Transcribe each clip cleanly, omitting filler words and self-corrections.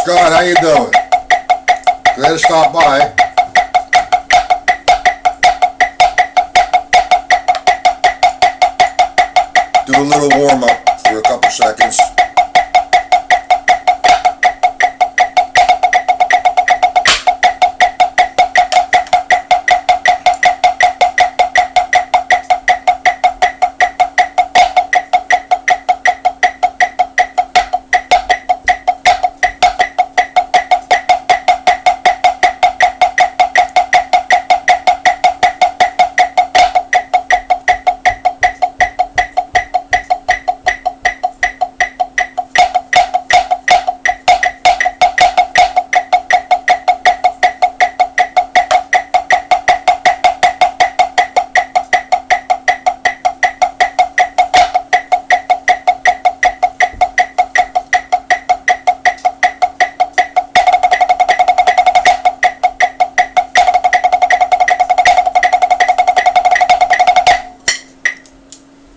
Scott, how you doing? Glad to stop by. Do a little warm up for a couple seconds.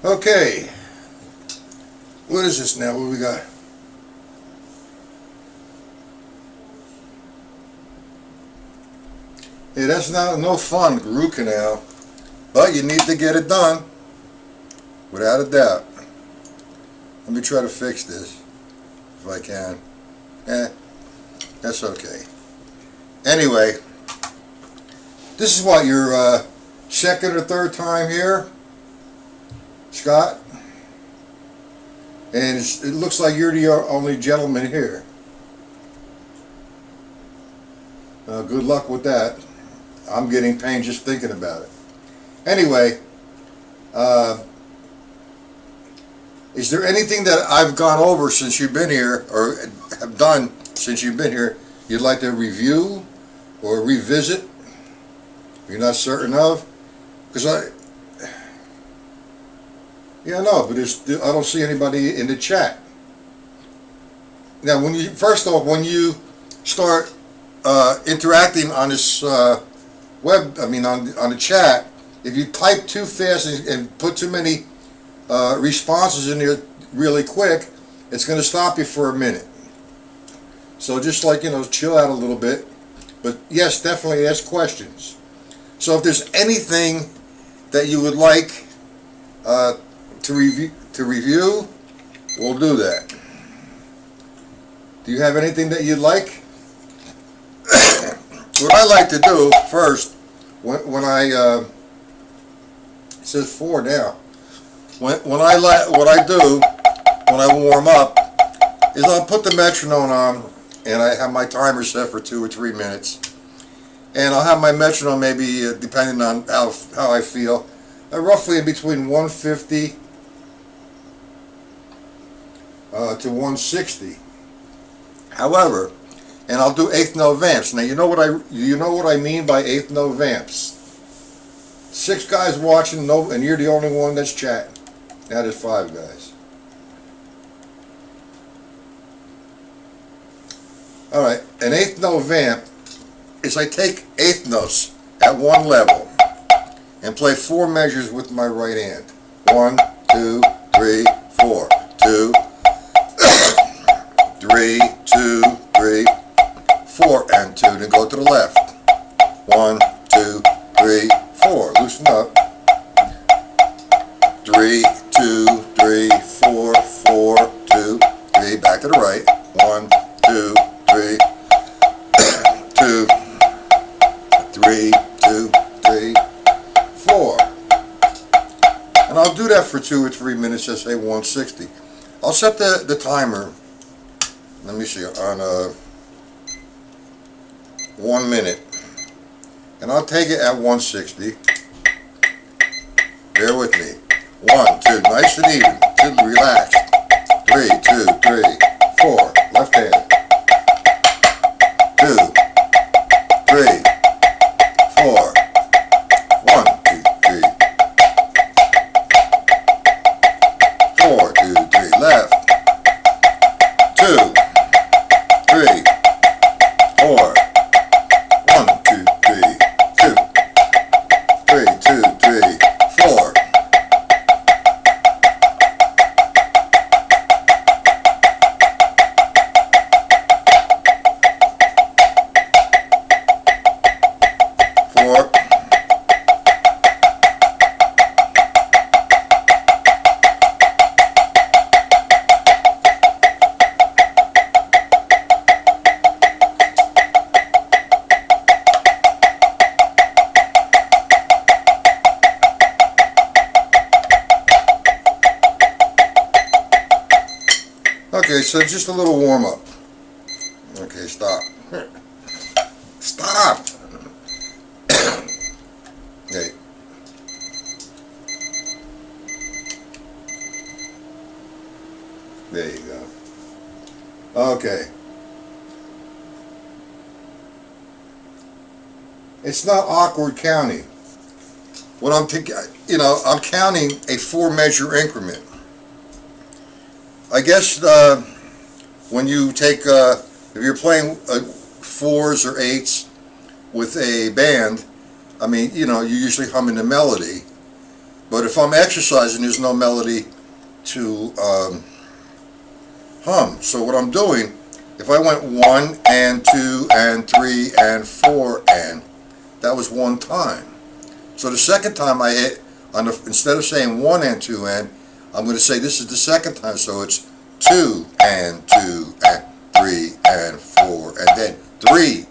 Okay, what is this now? What do we got? Hey, that's no fun, root canal, but you need to get it done, without a doubt. Let me try to fix this, if I can. That's okay. Anyway, this is what, your second or third time here, Scott? And it looks like you're the only gentleman here. Good luck with that. I'm getting pain just thinking about it. Anyway, is there anything that I've gone over since you've been here, or have done since you've been here, you'd like to review or revisit? You're not certain of? Because yeah, no, but I don't see anybody in the chat. Now, first off, when you start interacting on this on the chat, if you type too fast and put too many responses in there really quick, it's going to stop you for a minute. So just chill out a little bit. But yes, definitely ask questions. So if there's anything that you would like to review, we'll do that. Do you have anything that you'd like? What I like to do first, when I it says 4 now. What I do when I warm up is I'll put the metronome on, and I have my timer set for 2 or 3 minutes, and I'll have my metronome maybe depending on how I feel, roughly in between 150 to 160. However, and I'll do eighth note vamps. Now you know what I mean by eighth note vamps. 6 guys watching, and you're the only one that's chatting. Now there's 5 guys. All right, an eighth note vamp is I take eighth notes at one level and play 4 measures with my right hand. 1, 2, 3, 4. 2, 3, 2, 3, 4, and 2. Then go to the left. 1, 2, 3, 4. Loosen up. 3, 2, 3, 4, 4, 2, 3. Back to the right. 1, 2, 3, 2, 3, 2, 3, 4. And I'll do that for 2 or 3 minutes, just say 160. I'll set the timer, let me see, on 1 minute. And I'll take it at 160. Bear with me. 1, 2, nice and even. 2, relaxed. 3, 2, 3, 4. Left hand. 2, 3, 4. 1, 2, 3. 4, 2, 3. Left. 2, 3, 4. 1, 2, 3. 2, 3, 2, 3, 4. 4. Okay, so just a little warm up. Okay, stop. Stop! Okay. There you go. Okay. It's not awkward counting. What I'm I'm counting a 4-measure increment. I guess when you take, if you're playing 4s or 8s with a band, I mean, you're usually humming the melody. But if I'm exercising, there's no melody to hum. So what I'm doing, if I went 1 and 2 and 3 and 4 and, that was one time. So the second time I hit, instead of saying 1 and 2 and, I'm going to say this is the second time, so it's 2 and 2 and 3 and 4 and then 3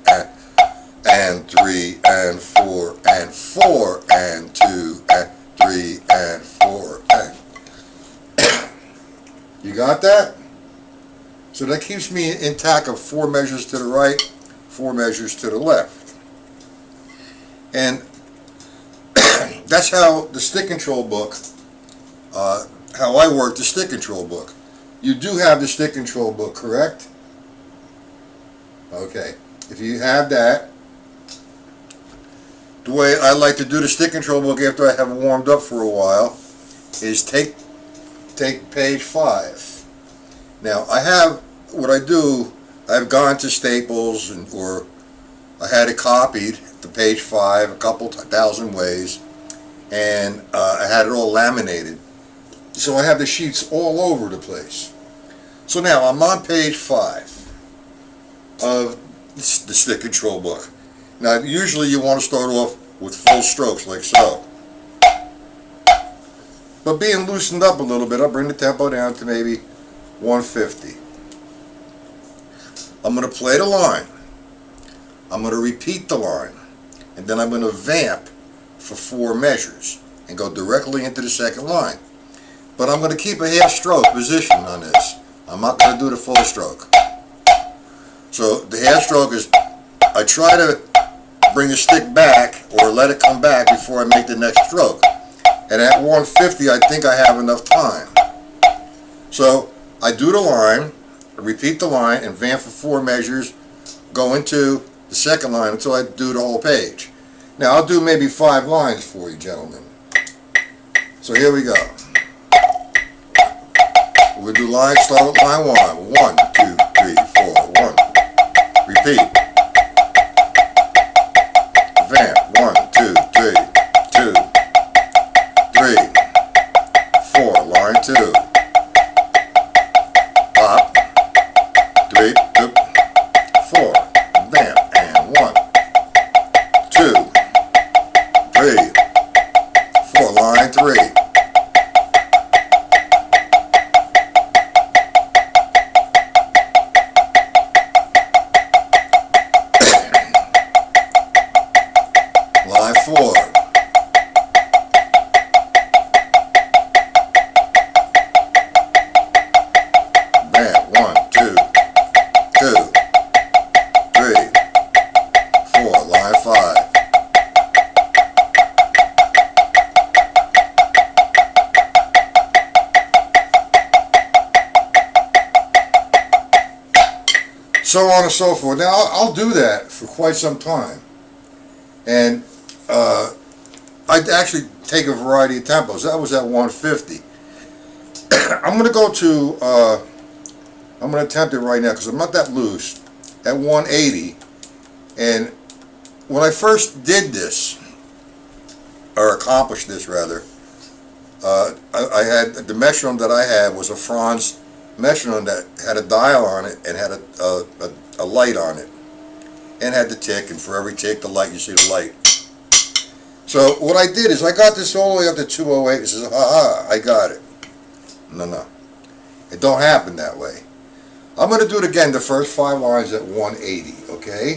and 3 and 4 and 4 and 2 and 3 and 4 and you got that? So that keeps me intact of 4 measures to the right, 4 measures to the left. And that's how the stick control book, how I work the stick control book. You do have the stick control book, correct? Okay. If you have that, the way I like to do the stick control book after I have warmed up for a while is take page 5. Now what I do, I've gone to Staples or I had it copied to page 5 a couple thousand ways, and I had it all laminated. So I have the sheets all over the place. So now I'm on page 5 of the stick control book. Now usually you want to start off with full strokes like so. But being loosened up a little bit, I'll bring the tempo down to maybe 150. I'm going to play the line. I'm going to repeat the line. And then I'm going to vamp for 4 measures and go directly into the second line. But I'm going to keep a half stroke position on this. I'm not going to do the full stroke. So the half stroke is, I try to bring the stick back or let it come back before I make the next stroke. And at 150 I think I have enough time. So I do the line, repeat the line, and vamp for 4 measures, go into the second line until I do the whole page. Now I'll do maybe 5 lines for you gentlemen. So here we go. We'll do lines, start with line 1. 1, 2, 3, 4, 1. Repeat. Vamp. 1, 2, 3, 2, 3, 4. Line 2. Pop. 3, 2, 4. Vamp. And 1, 2, 3, 4. Line 3. Line 4. Vamp. 1, 2, 2, 3, 4. Line 5. So on and so forth. Now I'll do that for quite some time. And I actually take a variety of tempos. That was at 150. I'm going to go to, I'm going to attempt it right now because I'm not that loose, at 180. And when I first did this, or accomplished this rather, I had, the metronome that I had was a Franz metronome that had a dial on it and had a light on it. And had the tick, and for every tick, the light, you see the light So what I did is I got this all the way up to 208. It says, ha, I got it. No. It don't happen that way. I'm going to do it again, the first 5 lines at 180, okay?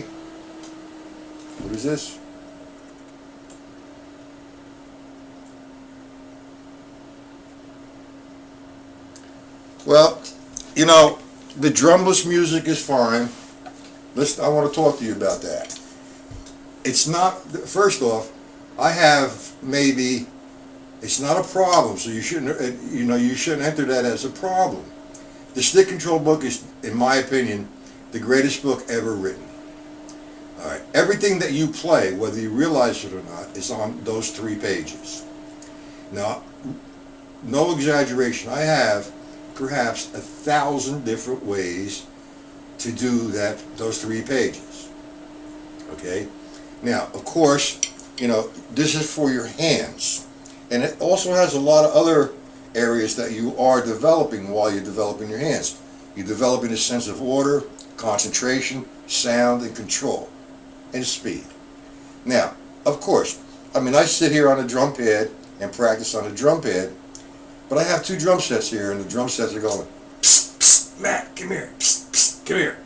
What is this? Well, you know, the drumless music is fine. I want to talk to you about that. It's not, first off, I have maybe, it's not a problem, so you shouldn't enter that as a problem. The Stick Control book is, in my opinion, the greatest book ever written. All right, everything that you play, whether you realize it or not, is on those 3 pages. Now, no exaggeration, I have perhaps 1,000 different ways to do those 3 pages. Okay? Now, of course, this is for your hands. And it also has a lot of other areas that you are developing while you're developing your hands. You're developing a sense of order, concentration, sound, and control, and speed. Now, of course, I sit here on a drum pad and practice on a drum pad, but I have 2 drum sets here, and the drum sets are going, psst, psst, Matt, come here, psst, psst, come here.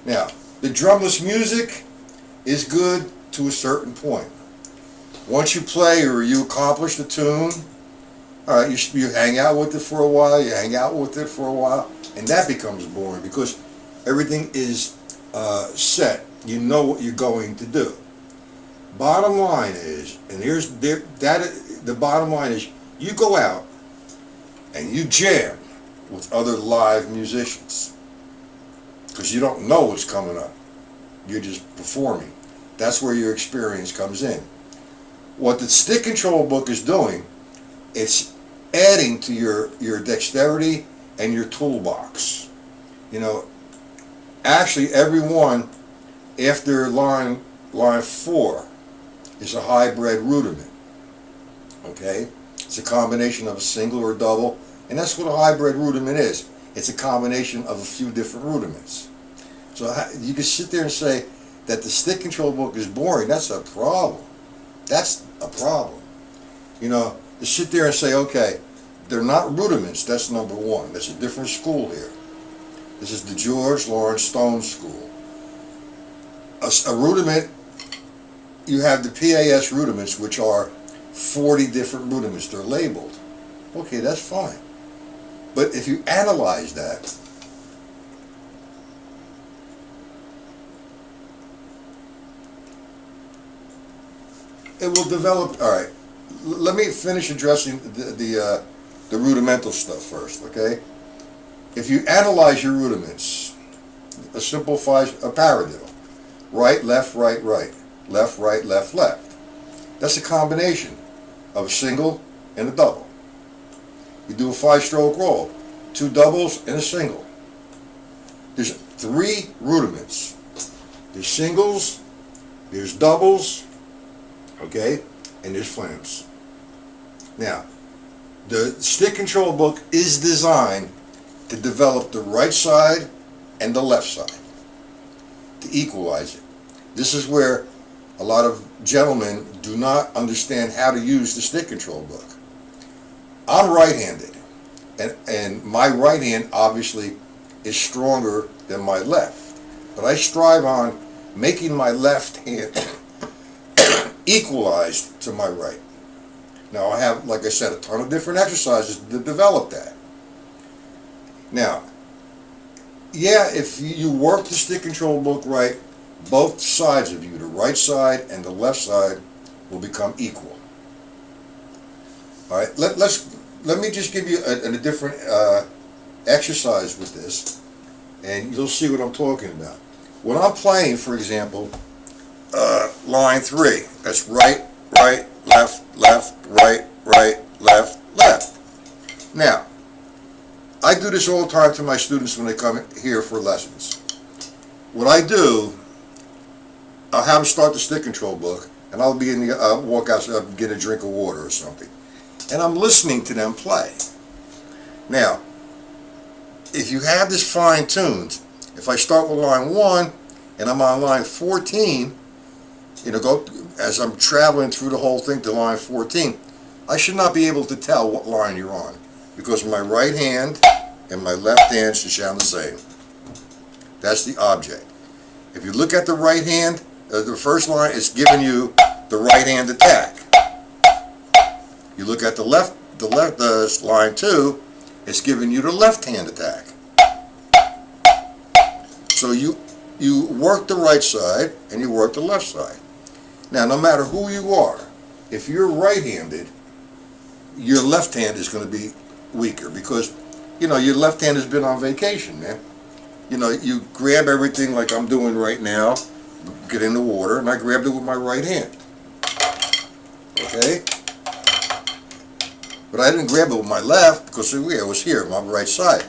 Now, the drumless music is good to a certain point. Once you play or you accomplish the tune, all right, you hang out with it for a while, and that becomes boring because everything is set. You know what you're going to do. Bottom line is, the bottom line is, you go out and you jam with other live musicians because you don't know what's coming up. You're just performing. That's where your experience comes in. What the Stick Control book is doing, it's adding to your dexterity and your toolbox. Actually every one after line 4 is a hybrid rudiment. Okay? It's a combination of a single or a double, and that's what a hybrid rudiment is. It's a combination of a few different rudiments. So you can sit there and say that the Stick Control book is boring. That's a problem. That's a problem. To sit there and say, okay, they're not rudiments. That's number 1. That's a different school here. This is the George Lawrence Stone School. A rudiment, you have the PAS rudiments, which are 40 different rudiments. They're labeled. Okay, that's fine. But if you analyze that, it will develop. All right, let me finish addressing the rudimental stuff first, okay? If you analyze your rudiments, a simplified paradiddle, right, left, right, left, right, left, left. That's a combination of a single and a double. You do a 5-stroke roll, 2 doubles and a single. There's 3 rudiments. There's singles, there's doubles, okay, and there's flams. Now, the Stick Control book is designed to develop the right side and the left side, to equalize it. This is where a lot of gentlemen do not understand how to use the Stick Control book. I'm right-handed, and my right hand obviously is stronger than my left, but I strive on making my left hand equalized to my right. Now I have, like I said, a ton of different exercises to develop that. Now, yeah, if you work the Stick Control book right, both sides of you, the right side and the left side, will become equal. All right, let me just give you a different exercise with this, and you'll see what I'm talking about. When I'm playing, for example, line 3, that's right, right, left, left, right, right, left, left. Now, I do this all the time to my students when they come here for lessons. What I do, I'll have them start the Stick Control book, and I'll be in the walk outside and get a drink of water or something, and I'm listening to them play. Now, if you have this fine-tuned, if I start with line 1 and I'm on line 14, go as I'm traveling through the whole thing to line 14, I should not be able to tell what line you're on because my right hand and my left hand should sound the same. That's the object. If you look at the right hand, the first line is giving you the right hand attack. You look at the left line 2, it's giving you the left hand attack. So you work the right side and you work the left side. Now, no matter who you are, if you're right-handed, your left hand is going to be weaker because, your left hand has been on vacation, man. You grab everything like I'm doing right now, get in the water, and I grabbed it with my right hand. Okay? But I didn't grab it with my left because it was here, my right side.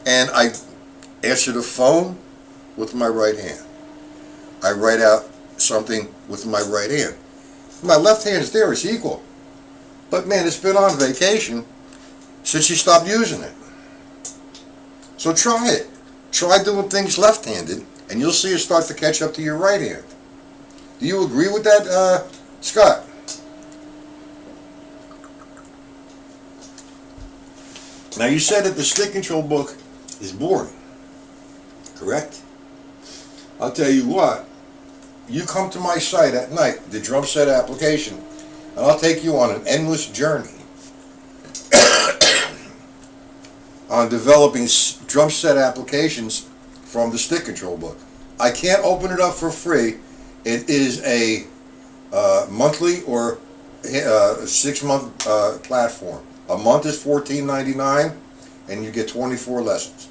And I answer the phone with my right hand. I write out something with my right hand. My left hand is there, it's equal. But man, it's been on vacation since you stopped using it. So try it. Try doing things left-handed, and you'll see it start to catch up to your right hand. Do you agree with that, Scott? Now, you said that the stick control book is boring, correct? I'll tell you what, you come to my site at night, the drum set application, and I'll take you on an endless journey on developing drum set applications from the stick control book. I can't open it up for free. It is a monthly or 6-month platform. A month is $14.99 and you get 24 lessons.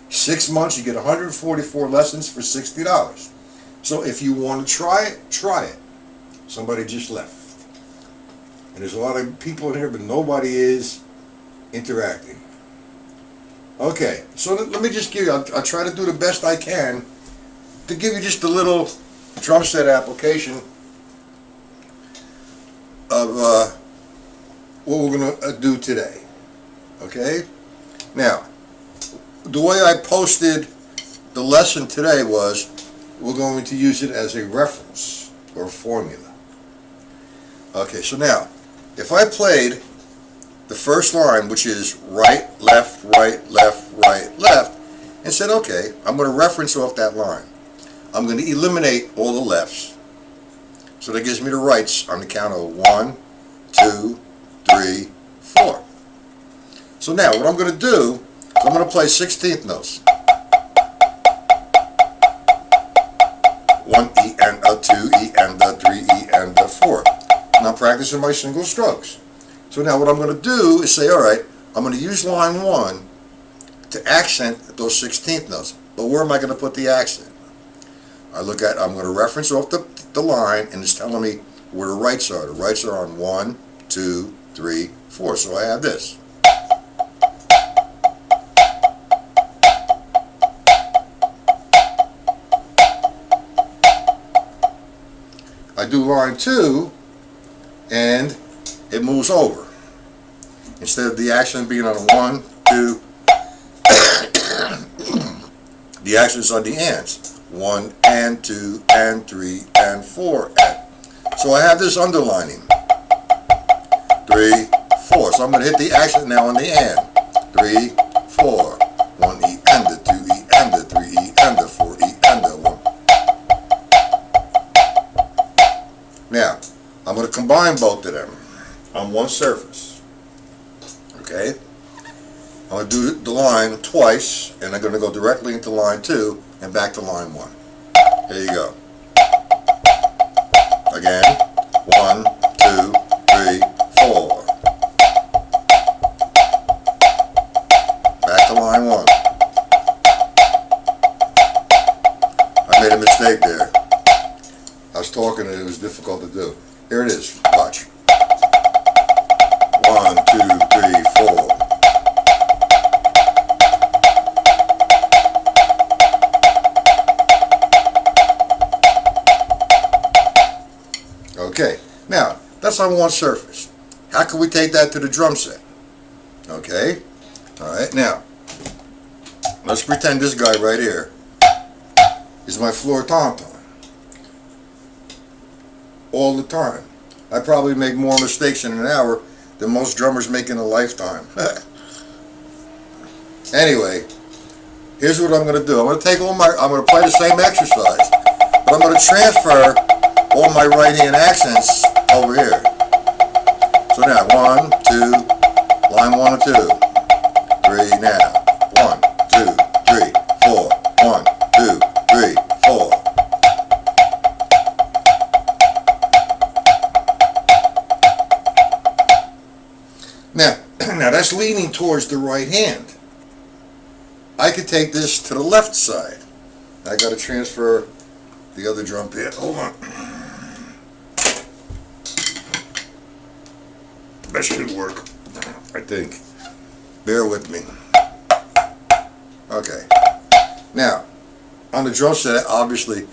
6 months you get 144 lessons for $60. So if you want to try it, try it. Somebody just left. And there's a lot of people in here, but nobody is interacting. Okay, so let me just give you, I'll try to do the best I can to give you just a little drum set application of what we're going to do today. Okay? Now, the way I posted the lesson today was we're going to use it as a reference or formula. Okay, so now, if I played the first line, which is right, left, right, left, right, left, and said, okay, I'm going to reference off that line. I'm going to eliminate all the lefts. So that gives me the rights on the count of 1, 2, 3, 4. So now what I'm going to do is I'm going to play 16th notes. 1 E and a 2 E and a 3 E and a 4. And I'm practicing my single strokes. So now what I'm going to do is say, all right, I'm going to use line 1 to accent those 16th notes. But where am I going to put the accent? I'm going to reference off the line, and it's telling me where the rights are. The rights are on 1, 2, 3, 4. So I have this. I do line 2, and it moves over. Instead of the accent being on a 1, 2, the accent's on the ands. 1 and 2 and 3 and 4 and. So I have this underlining. 3, 4. So I'm going to hit the accent now on the and. 3, 4. 1 E and a 2 E and a 3 E and a 4 E and a 1. Now, I'm going to combine both of them on one surface. Okay? I'm going to do the line twice, and I'm going to go directly into line 2 and back to line 1. Here you go. Again. 1, 2, 3, 4. Back to line 1. I made a mistake there. I was talking and it was difficult to do. Here it is. Watch. 1, 2, 3, 4. Okay, now that's on one surface. How can we take that to the drum set? Okay, alright, now let's pretend this guy right here is my floor tom-tom. all the time. I probably make more mistakes in an hour than most drummers make in a lifetime. Anyway, here's what I'm going to do. I'm going to play the same exercise, but I'm going to transfer all my right hand accents over here. So now, 1, 2, line 1 and 2, 3 now, 1, 2, 3, 4, 1, 2, 3, 4. Now that's leaning towards the right hand. I could take this to the left side. I got to transfer the other drum pad. Hold on. That should work, I think. Bear with me. Okay. Now, on the drum set, obviously,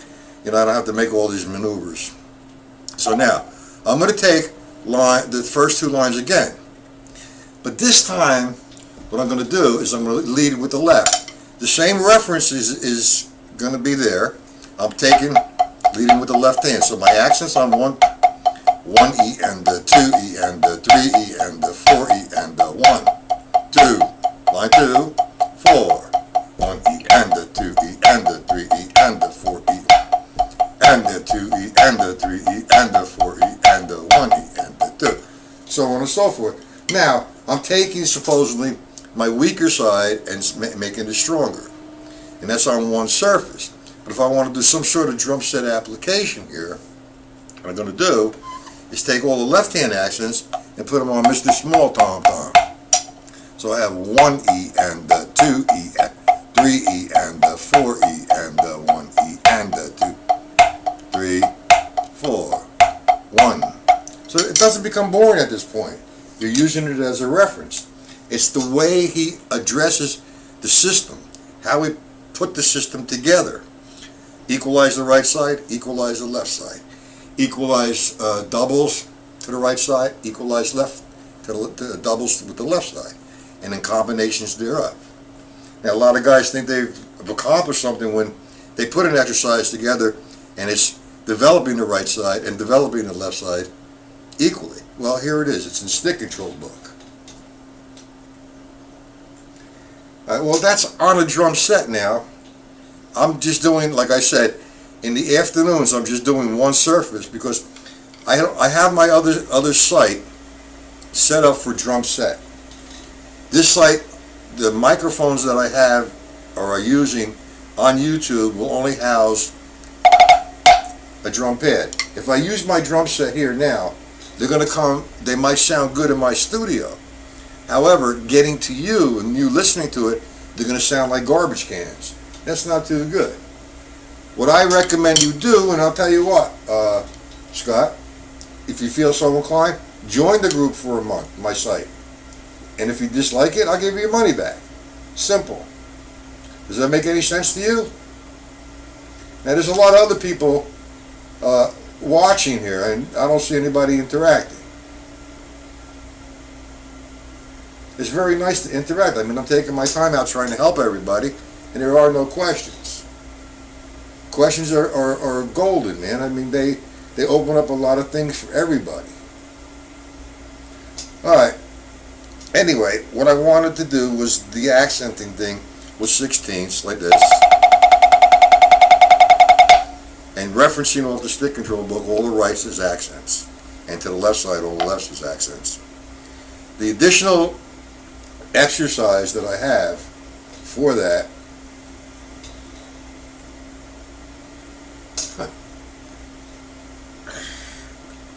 I don't have to make all these maneuvers. So now, I'm going to take the first two lines again. But this time, what I'm going to do is I'm going to lead with the left. The same reference is going to be there. I'm leading with the left hand. So my accents on 1 E and the 2 E and the 3 E and the 4 E and the 1, 2, line 2, 4, 1 E and the 2 E and the 3 E and the 4 E and the 2 E and the 3 E and the 4 E and the 1 E and the 2, so on and so forth. Now, I'm taking supposedly my weaker side and making it stronger. And that's on one surface. But if I want to do some sort of drum set application here, what I'm going to do is take all the left hand accents and put them on Mr. Small Tom Tom. So I have 1 E and the 2 E and 3 E and the 4 E and the 1 E and the 2, 3, 4, 1. So it doesn't become boring at this point. You're using it as a reference. It's the way he addresses the system, how he put the system together. Equalize the right side, equalize the left side. Equalize doubles to the right side, equalize left to the doubles with the left side, and then combinations thereof. Now, a lot of guys think they've accomplished something when they put an exercise together and it's developing the right side and developing the left side equally. Well, here it is. It's in stick control book. Well, that's on a drum set now. I'm just doing, like I said, in the afternoons, I'm just doing one surface because I have my other site set up for drum set. This site, the microphones that I have or are using on YouTube will only house a drum pad. If I use my drum set here now, they might sound good in my studio. However, getting to you and you listening to it, they're going to sound like garbage cans. That's not too good. What I recommend you do, and I'll tell you what, Scott, if you feel so inclined, join the group for a month, my site. And if you dislike it, I'll give you your money back. Simple. Does that make any sense to you? Now, there's a lot of other people watching here, and I don't see anybody interacting. It's very nice to interact. I mean, I'm taking my time out trying to help everybody, and there are no questions. Questions are golden, man. I mean, they open up a lot of things for everybody. All right. Anyway, what I wanted to do was the accenting thing with 16ths, like this. And referencing off the stick control book, all the rights is accents. And to the left side, all the lefts is accents. The additional exercise that I have for that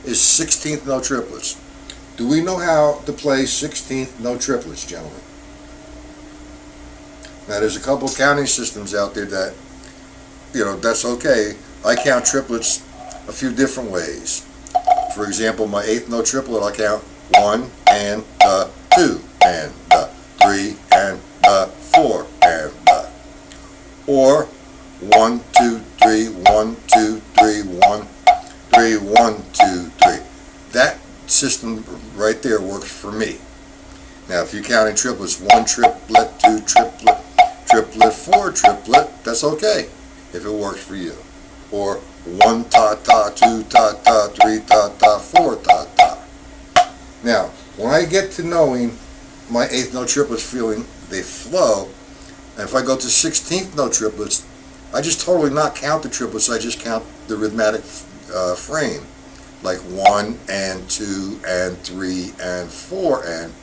is 16th note triplets. Do we know how to play 16th note triplets, gentlemen? Now, there's a couple counting systems out there that, that's okay. I count triplets a few different ways. For example, my 8th note triplet, I count 1 and 2 and 3 and 4 and or 1 2 3 1 2 3 1 3 1 2 3. That system right there works for me. Now, if you're counting triplets, 1 triplet, 2 triplet, triplet, 4 triplet, that's okay if it works for you. Or 1 ta ta, 2 ta ta, 3 to knowing my eighth note triplets, feeling they flow. And if I go to 16th note triplets, I just totally not count the triplets, I just count the rhythmic frame, like 1 and 2 and 3 and 4 and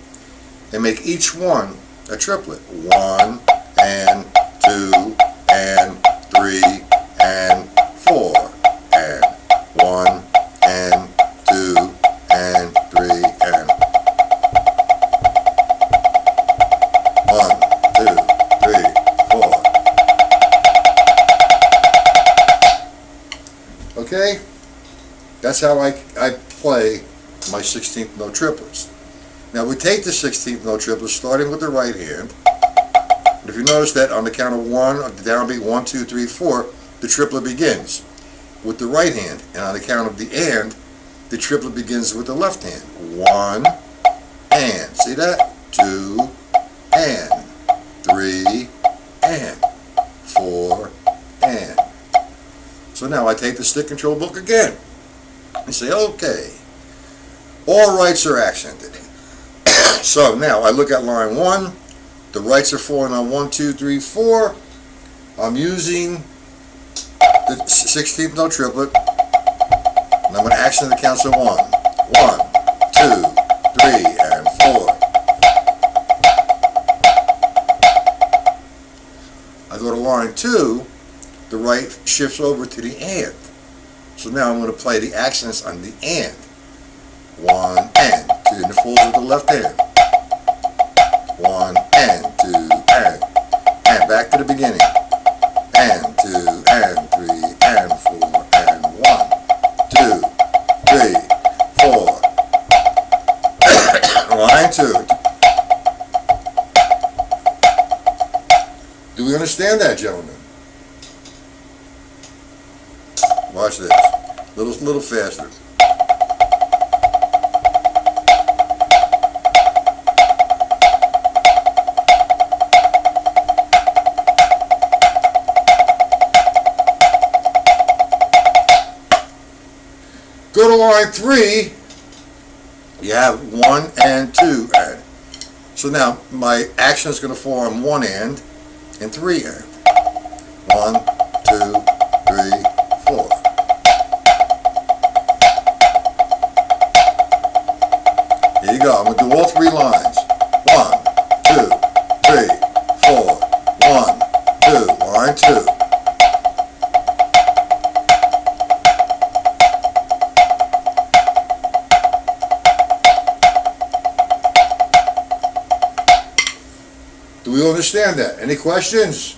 make each one a triplet. 1 and 2 and 3 and 4 and 1 and 2 and 3 and 1, 2, 3, 4. Okay? That's how I play my 16th note triplets. Now we take the 16th note triplets starting with the right hand. And if you notice that on the count of 1, on the downbeat 1, 2, 3, 4, the triplet begins with the right hand. And on the count of the and, the triplet begins with the left hand. 1 and. See that? 2 and. 3 and. 4 and. So now I take the stick control book again and say, okay, all rights are accented. So now I look at line 1, the rights are falling on 1, 2, 3, 4. I'm using the 16th note triplet, and I'm going to accent the counts of 1, 1, 2, 3, and 4. I go to line 2, the right shifts over to the and. So now I'm going to play the accents on the and. 1 and 2, and it falls with the left hand. 1 and 2 and back to the beginning. And 2 and 3 and 4 and 1, 2, 3, 4. Line 2. Do we understand that, gentlemen? Watch this. Little faster. Go to line 3, you have 1 and 2 and. So now my action is going to fall on 1 and 3 and. 1, 2, 3, 4. Here you go. I'm going to do all 3 lines. 1, 2, 3, 4. 1, 2, line 2. Do we understand that? Any questions?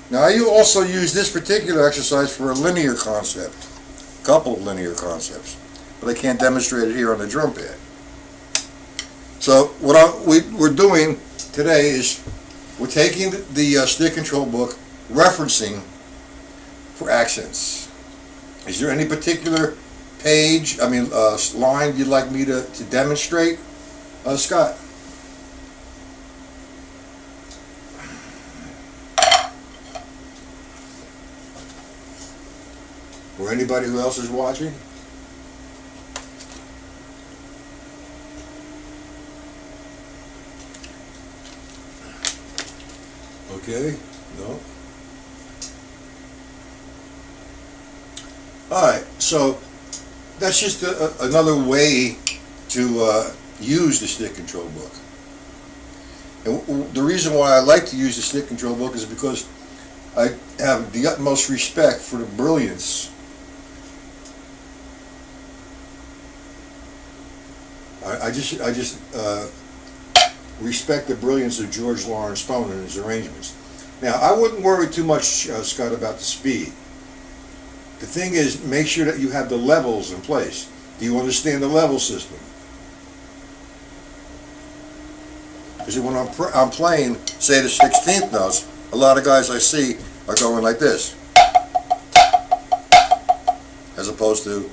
Now you also use this particular exercise for a linear concept, a couple of linear concepts, but I can't demonstrate it here on the drum pad. So what we're doing today is we're taking the stick control book, referencing for accents. Is there any particular page, line you'd like me to demonstrate, Scott? Or anybody who else is watching? Okay, no. Alright, so that's just another way to use the stick control book. And the reason why I like to use the stick control book is because I have the utmost respect for the brilliance. I just respect the brilliance of George Lawrence Stone and his arrangements. Now, I wouldn't worry too much, Scott, about the speed. The thing is, make sure that you have the levels in place. Do you understand the level system? Because when I'm playing, say, the 16th notes, a lot of guys I see are going like this, as opposed to,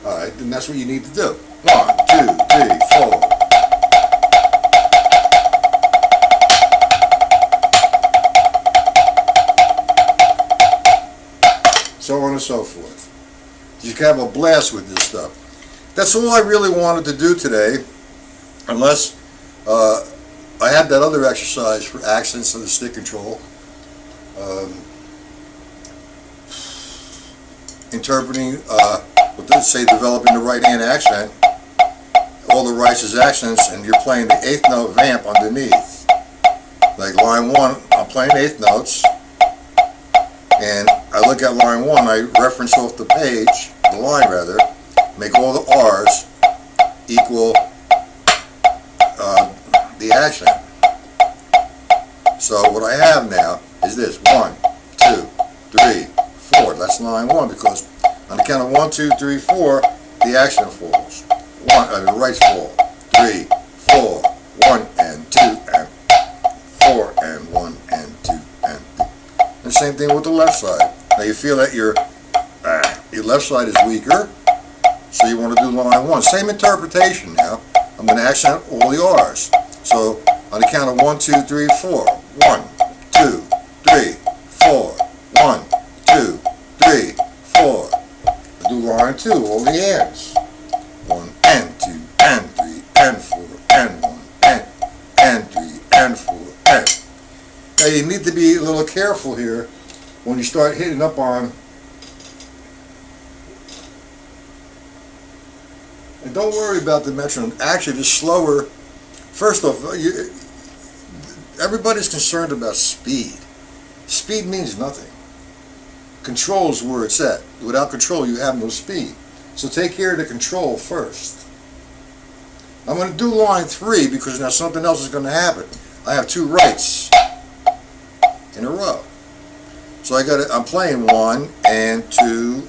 all right, then that's what you need to do. 1, 2, 3, 4. and so forth. You can have a blast with this stuff. That's all I really wanted to do today, unless I had that other exercise for accents of the stick control. Interpreting, what does it say, developing the right hand accent, all the rights as accents, and you're playing the 8th note vamp underneath. Like line 1, I'm playing 8th notes, and I look at line 1, I reference off the page, the line rather, make all the R's equal the accent. So what I have now is this: 1, 2, 3, 4. That's line 1, because on the count of 1, 2, 3, 4, the accent falls. The rights fall. 3, 4, 1 and 2 and 4 and 1 and 2 and 3. And the same thing with the left side. Now you feel that your left side is weaker, so you want to do line 1. Same interpretation now. I'm going to accent all the R's. So on the count of 1, 2, 3, 4. 1, 2, 3, 4. 1, 2, 3, 4. I do line 2, all the ands. 1 and 2 and 3 and 4 and 1 and 3 and 4 and. Now you need to be a little careful here when you start hitting up on. And don't worry about the metronome. Actually, the slower. First off, everybody's concerned about speed. Speed means nothing. Control is where it's at. Without control, you have no speed. So take care of the control first. I'm going to do line 3 because now something else is going to happen. I have 2 rights in a row. So I'm playing 1 and 2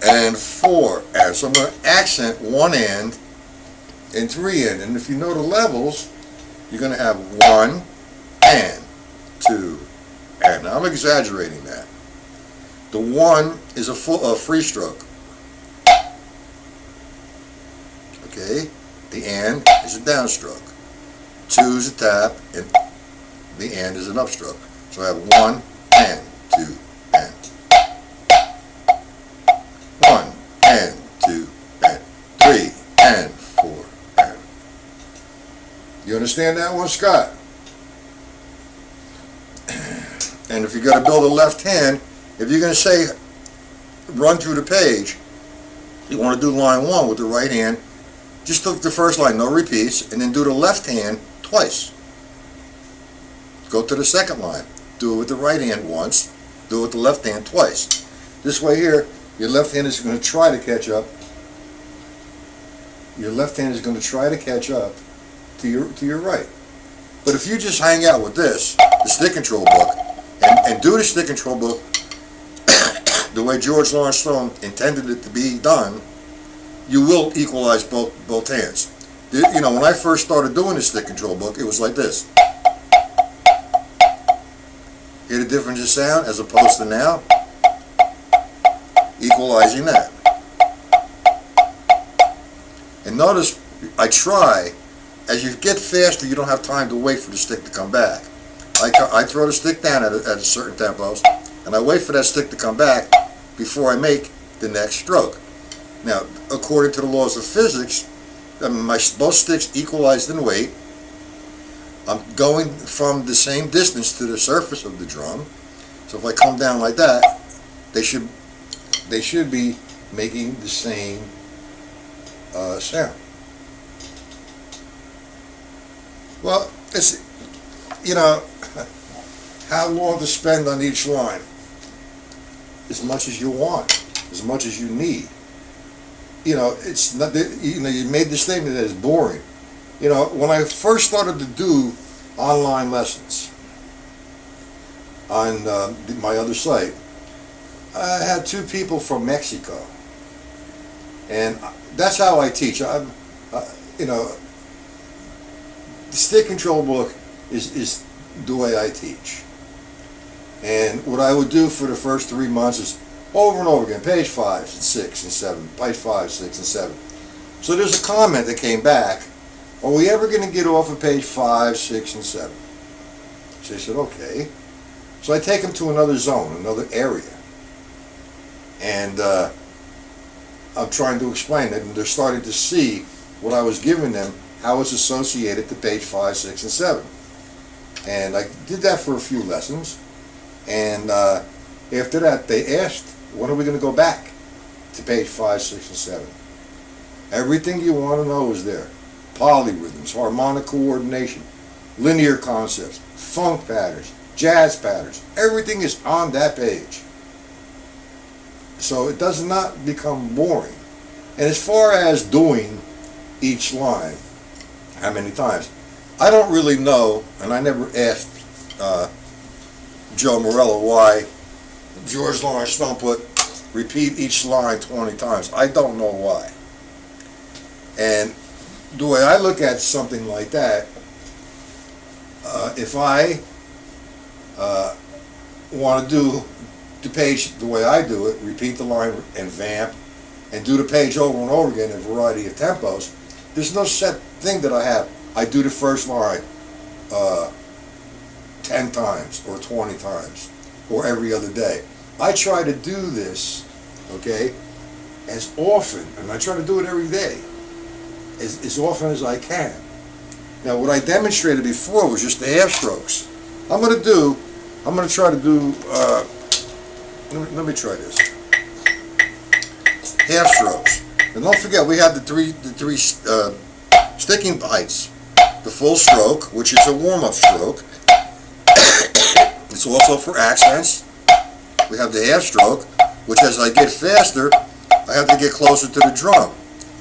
and 4 and. So I'm going to accent 1 end and 3 end. And if you know the levels, you're going to have 1 and 2 and. Now I'm exaggerating that. The 1 is a free stroke. Okay, the and is a downstroke. 2 is a tap, and the and is an upstroke. So I have 1 and 2 and. 1 and 2 and 3 and 4 and. You understand that one, Scott? And if you're going to build a left hand, if you're going to say run through the page, you want to do line 1 with the right hand. Just look at the first line, no repeats, and then do the left hand twice. Go to the second line. Do it with the right hand once. Do it with the left hand twice. This way here, your left hand is going to try to catch up. Your left hand is going to try to catch up to your right. But if you just hang out with this, the stick control book, and do the stick control book the way George Lawrence Stone intended it to be done, you will equalize both hands. You know, when I first started doing the stick control book, it was like this. Hear the difference in sound as opposed to now? Equalizing that. And notice, I try, as you get faster, you don't have time to wait for the stick to come back. I throw the stick down at a certain tempos, and I wait for that stick to come back before I make the next stroke. Now, according to the laws of physics, both sticks equalized in weight. I'm going from the same distance to the surface of the drum. So if I come down like that, they should be making the same sound. Well, it's, you know, how long to spend on each line? As much as you want, as much as you need. You know, it's not, you know, you made the statement that it's boring. You know, when I first started to do online lessons on my other site, I had 2 people from Mexico, and that's how I teach. You know, the stick control book is the way I teach. And what I would do for the first 3 months is over and over again, page 5 and 6 and 7, page 5, 6 and 7. So there's a comment that came back, are we ever going to get off of page 5, 6 and 7? So I said, okay. So I take them to another zone, another area. And I'm trying to explain it, and they're starting to see what I was giving them, how it's associated to page 5, 6, and 7. And I did that for a few lessons, and after that they asked, when are we going to go back to page 5, 6, and 7? Everything you want to know is there. Polyrhythms, harmonic coordination, linear concepts, funk patterns, jazz patterns. Everything is on that page. So it does not become boring. And as far as doing each line, how many times, I don't really know, and I never asked Joe Morello why George Lawrence Stone put repeat each line 20 times. I don't know why. And the way I look at something like that, if I want to do the page the way I do it, repeat the line and vamp, and do the page over and over again in a variety of tempos, there's no set thing that I have. I do the first line 10 times or 20 times or every other day. I try to do this, okay, as often, and I try to do it every day, as often as I can. Now, what I demonstrated before was just the half strokes. I'm going to try to do, let me try this. Half strokes. And don't forget, we have the three sticking heights. The full stroke, which is a warm-up stroke. It's also for accents. We have the half stroke, which as I get faster, I have to get closer to the drum.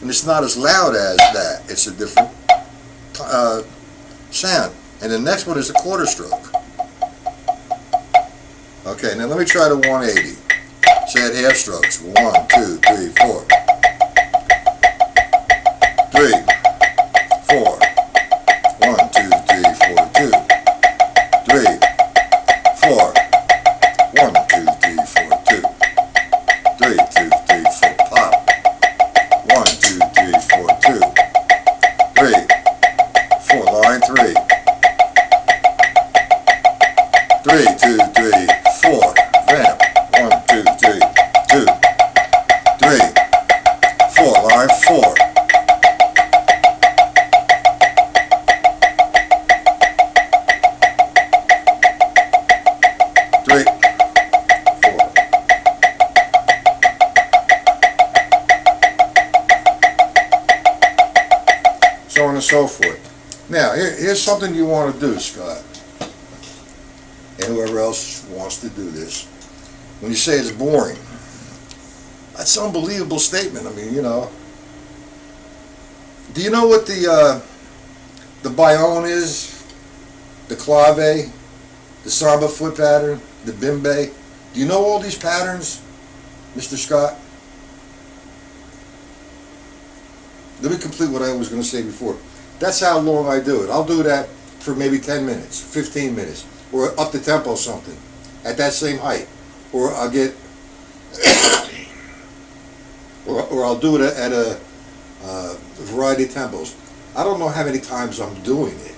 And it's not as loud as that. It's a different sound. And the next one is a quarter stroke. Okay, now let me try the 180. Say it half strokes. 1, 2, 3, 4. 3, 4. 1, 2, 3, 4, 2. 3, 4. 1, 2, 3, 4, 2. 3, 2, 3, 4, pop. 1, 2, 3, 4, 2. 3, 4, line 3. 3, 2, 3, 4, vamp. 1, 2, 3, 2, 3, 4, line 4. 3, 4. So on and so forth. Now, here's something you want to do, Scott, and whoever else wants to do this. When you say it's boring, that's an unbelievable statement. I mean, you know. Do you know what the bayonne is? The clave, the samba foot pattern, the bimbe. Do you know all these patterns, Mr. Scott? Let me complete what I was going to say before. That's how long I do it. I'll do that for maybe 10 minutes, 15 minutes, or up the tempo something at that same height. Or I'll get, or I'll do it at a variety of tempos. I don't know how many times I'm doing it.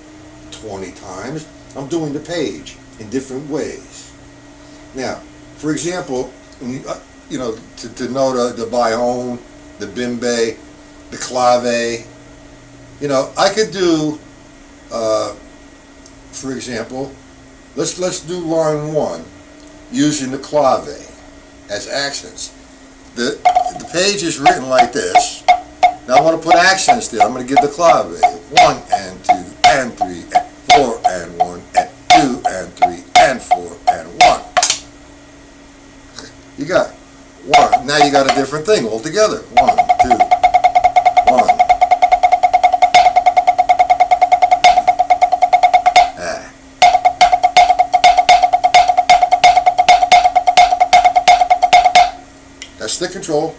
20 times. I'm doing the page in different ways. Now, for example, when you know, to know the bayonne, the bimbe, the clave, you know, I could do, for example, let's do line 1 using the clave as accents. The page is written like this. Now I want to put accents there. I'm going to give the clave 1 and 2 and 3 and 4 and 1 and 2 and 3 and 4 and 1. You got 1. Now you got a different thing altogether. 1, 2, 1. That's the control.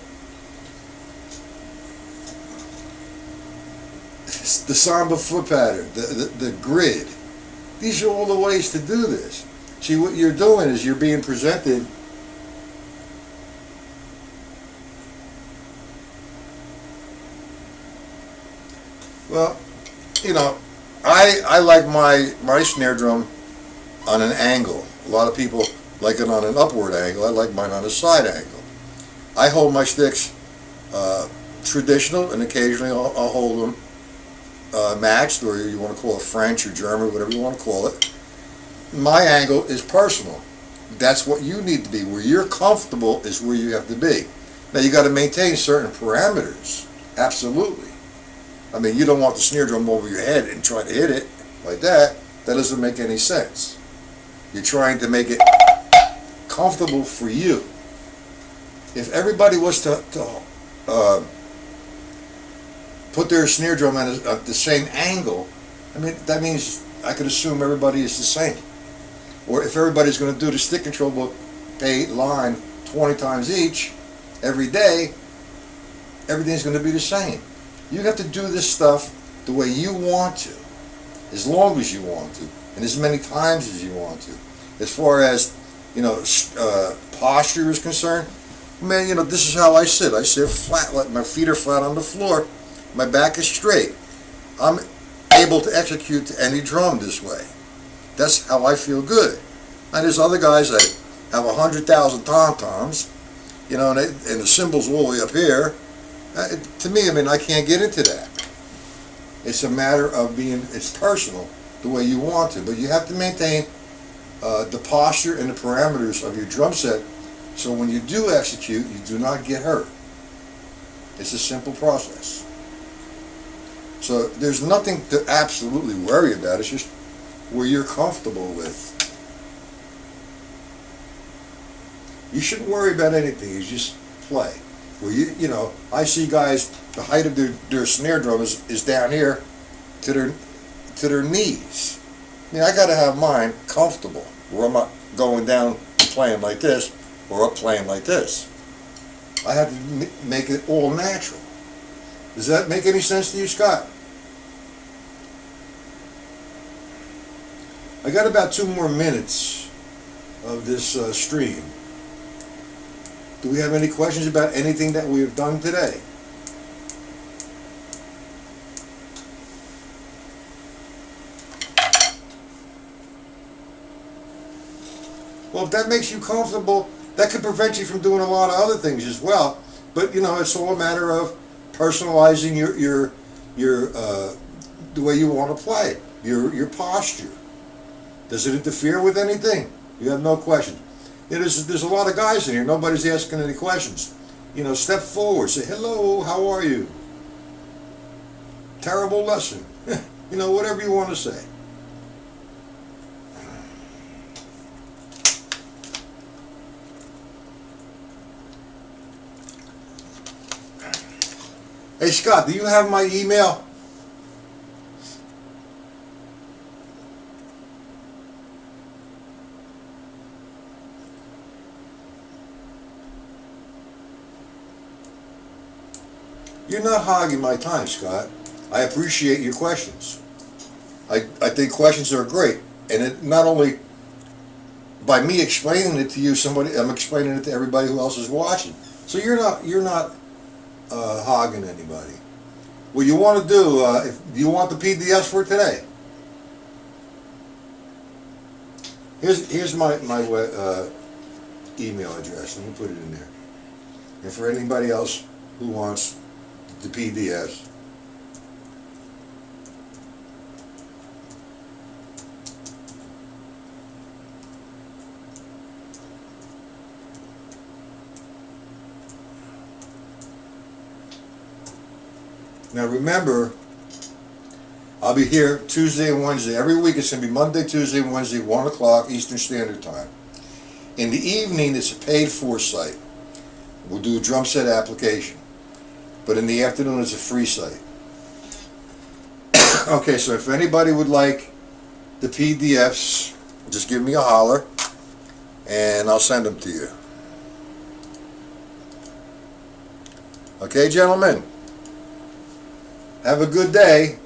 The samba foot pattern, the grid. These are all the ways to do this. See, what you're doing is you're being presented well, you know, I like my snare drum on an angle. A lot of people like it on an upward angle. I like mine on a side angle. I hold my sticks traditional, and occasionally I'll hold them matched, or you want to call it French or German, whatever you want to call it. My angle is personal. That's what you need to be. Where you're comfortable is where you have to be. Now you got to maintain certain parameters. Absolutely. I mean, you don't want the snare drum over your head and try to hit it like that. That doesn't make any sense. You're trying to make it comfortable for you. If everybody was to put their snare drum at the same angle, I mean, that means I could assume everybody is the same. Or if everybody's going to do the stick control book, pay line 20 times each every day, everything's going to be the same. You have to do this stuff the way you want to, as long as you want to, and as many times as you want to. As far as, posture is concerned, man, this is how I sit. I sit flat, like my feet are flat on the floor, my back is straight. I'm able to execute to any drum this way. That's how I feel good. Now there's other guys that have 100,000 tom-toms, and the cymbals all the way up here. To me, I mean, I can't get into that. It's a matter of it's personal, the way you want to, but you have to maintain the posture and the parameters of your drum set, so when you do execute, you do not get hurt. It's a simple process. So there's nothing to absolutely worry about. It's just where you're comfortable with. You shouldn't worry about anything. You just play. Where I see guys, the height of their snare drum is down here to their knees. I mean, I got to have mine comfortable, where I'm not going down and playing like this, or up playing like this. I have to make it all natural. Does that make any sense to you, Scott? I got about 2 more minutes of this stream. Do we have any questions about anything that we have done today? Well, if that makes you comfortable, that could prevent you from doing a lot of other things as well. But it's all a matter of personalizing your the way you want to play, your posture. Does it interfere with anything? You have no question. There's a lot of guys in here. Nobody's asking any questions. Step forward. Say, hello, how are you? Terrible lesson. Whatever you want to say. Hey, Scott, do you have my email? You're not hogging my time, Scott. I appreciate your questions. I think questions are great, and it not only by me explaining it to you, I'm explaining it to everybody who else is watching. So you're not hogging anybody. What you want to do? If you want the PDFs for today, here's my email address. Let me put it in there. And for anybody else who wants the PDFs. Now remember, I'll be here Tuesday and Wednesday. Every week it's going to be Monday, Tuesday, and Wednesday, 1 o'clock Eastern Standard Time. In the evening, it's a paid-for site. We'll do a drum set application. But in the afternoon, it's a free site. Okay, so if anybody would like the PDFs, just give me a holler, and I'll send them to you. Okay, gentlemen? Have a good day.